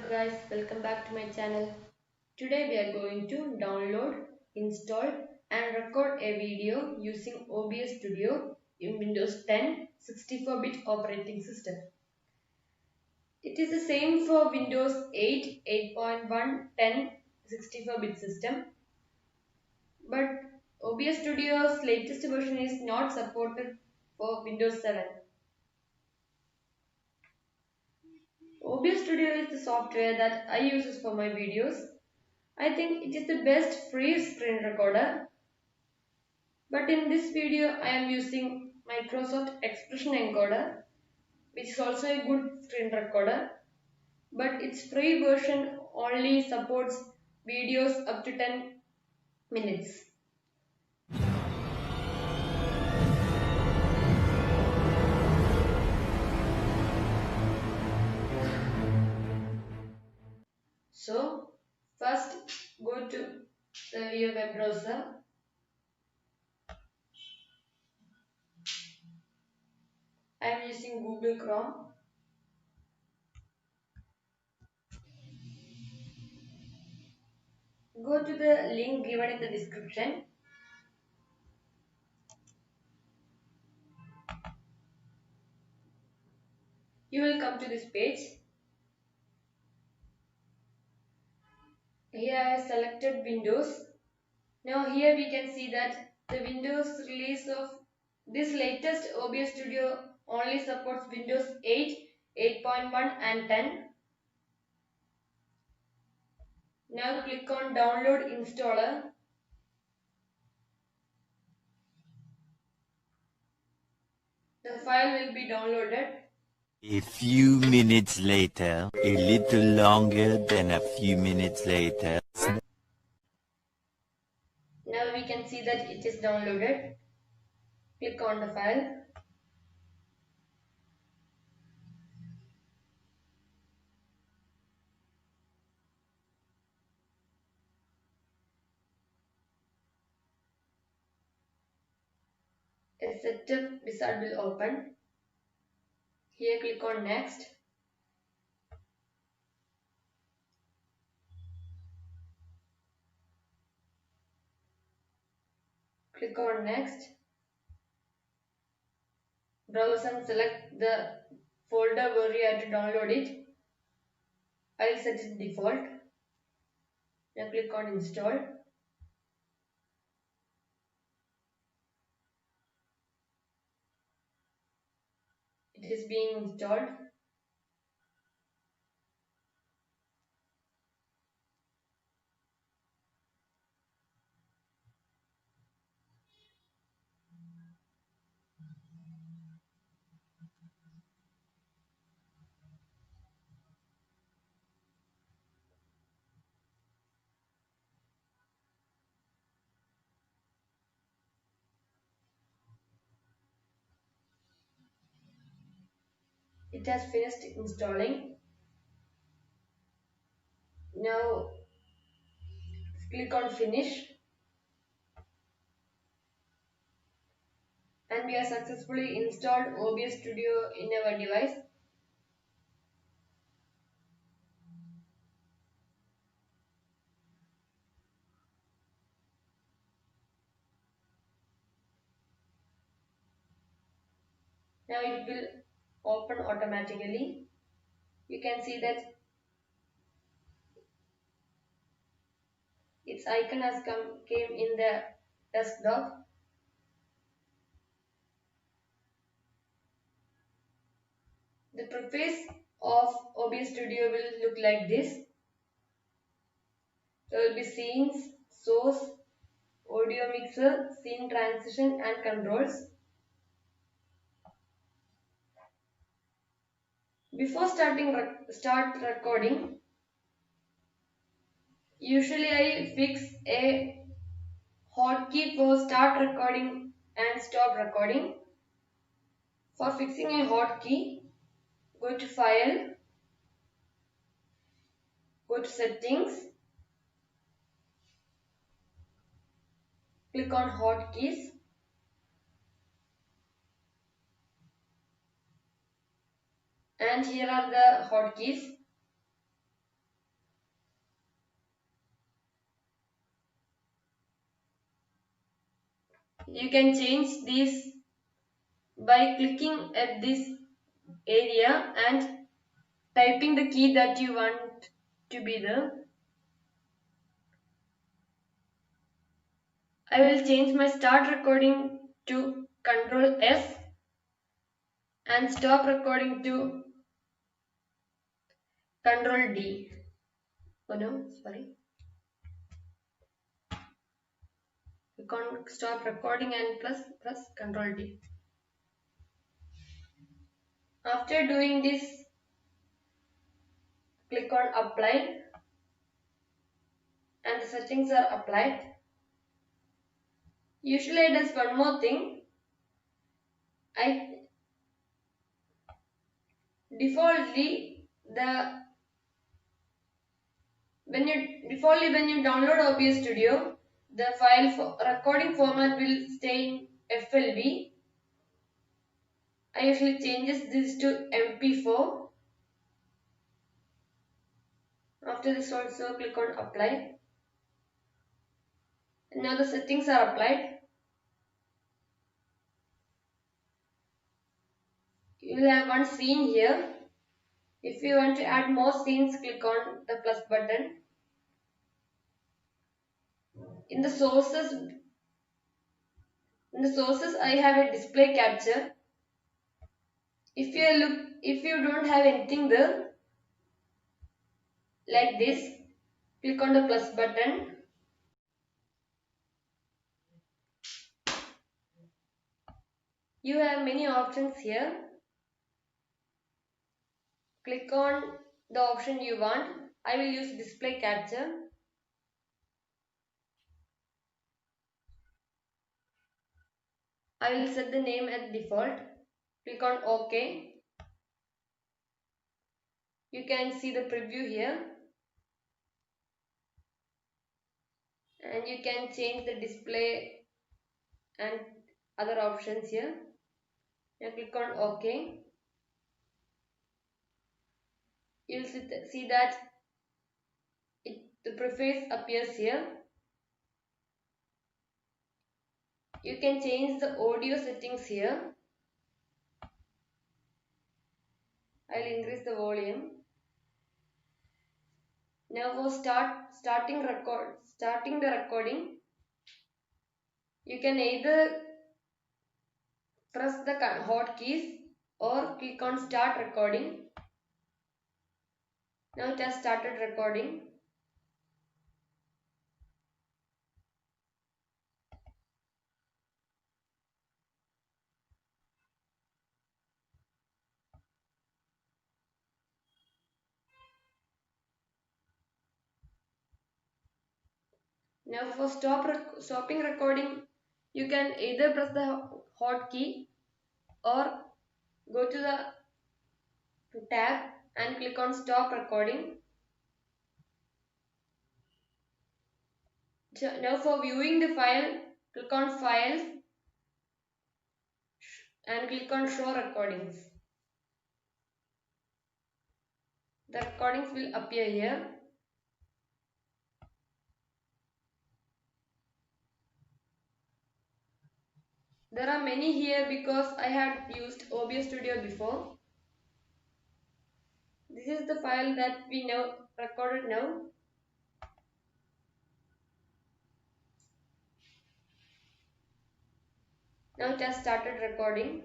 guys, welcome back to my channel. Today we are going to download, install and record a video using OBS Studio in Windows 10 64-bit operating system. It is the same for Windows 8, 8.1, 10, 64-bit system, but OBS Studio's latest version is not supported for Windows 7. OBS Studio is the software that I use for my videos. I think it is the best free screen recorder. But in this video I am using Microsoft Expression Encoder, which is also a good screen recorder. But its free version only supports videos up to 10 minutes. So first go to your web browser. I am using Google Chrome. Go to the link given in the description. You will come to this page. Here I have selected Windows. Now here we can see that the Windows release of this latest OBS Studio only supports Windows 8, 8.1 and 10. Now click on download installer. The file will be downloaded. A few minutes later, a little longer than a few minutes later. Now we can see that it is downloaded. Click on the file. A setup wizard will open. Here click on next. Click on next. Browse and select the folder where you have to download it. I will set it default. Now click on install. It is being installed. It has finished installing. Now click on finish. And we have successfully installed OBS Studio in our device. Now it will open automatically. You can see that its icon has came in the desktop. The interface of OBS Studio will look like this. There will be scenes, source, audio mixer, scene transition and controls. Before start recording, usually I fix a hotkey for start recording and stop recording. For fixing a hotkey, go to File, go to Settings, click on Hotkeys. And here are the hotkeys. You can change these by clicking at this area and typing the key that you want to be there. I will change my start recording to Control S and stop recording to Control D. Oh no, sorry. You can't stop recording and press Control D. After doing this, click on Apply and the settings are applied. Usually it does one more thing. I defaultly when you download OBS Studio, the file for recording format will stay in FLV. I usually changes this to MP4. After this also click on apply. And now the settings are applied. You will have one scene here. If you want to add more scenes, click on the plus button. In the sources, I have a display capture. If you don't have anything there, like this, click on the plus button. You have many options here. Click on the option you want. I will use display capture. I will set the name as default. Click on OK. You can see the preview here. And you can change the display and other options here. Now click on OK. You will see that the preface appears here. You can change the audio settings here. I will increase the volume. Now for starting the recording, you can either press the hotkeys or click on start recording. Now it has started recording. Now for stopping recording, you can either press the hotkey or go to the tab and click on stop recording. So now for viewing the file, click on files and click on show recordings. The recordings will appear here. There are many here because I had used OBS Studio before. This is the file that we now recorded now. Now it has started recording.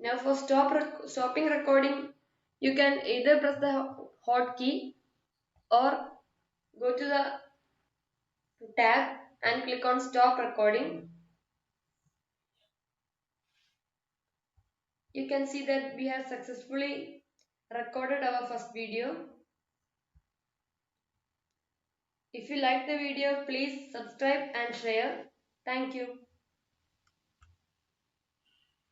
Now for stopping recording, you can either press the hotkey or go to the tab and click on stop recording. You can see that we have successfully recorded our first video. If you like the video, please subscribe and share. Thank you.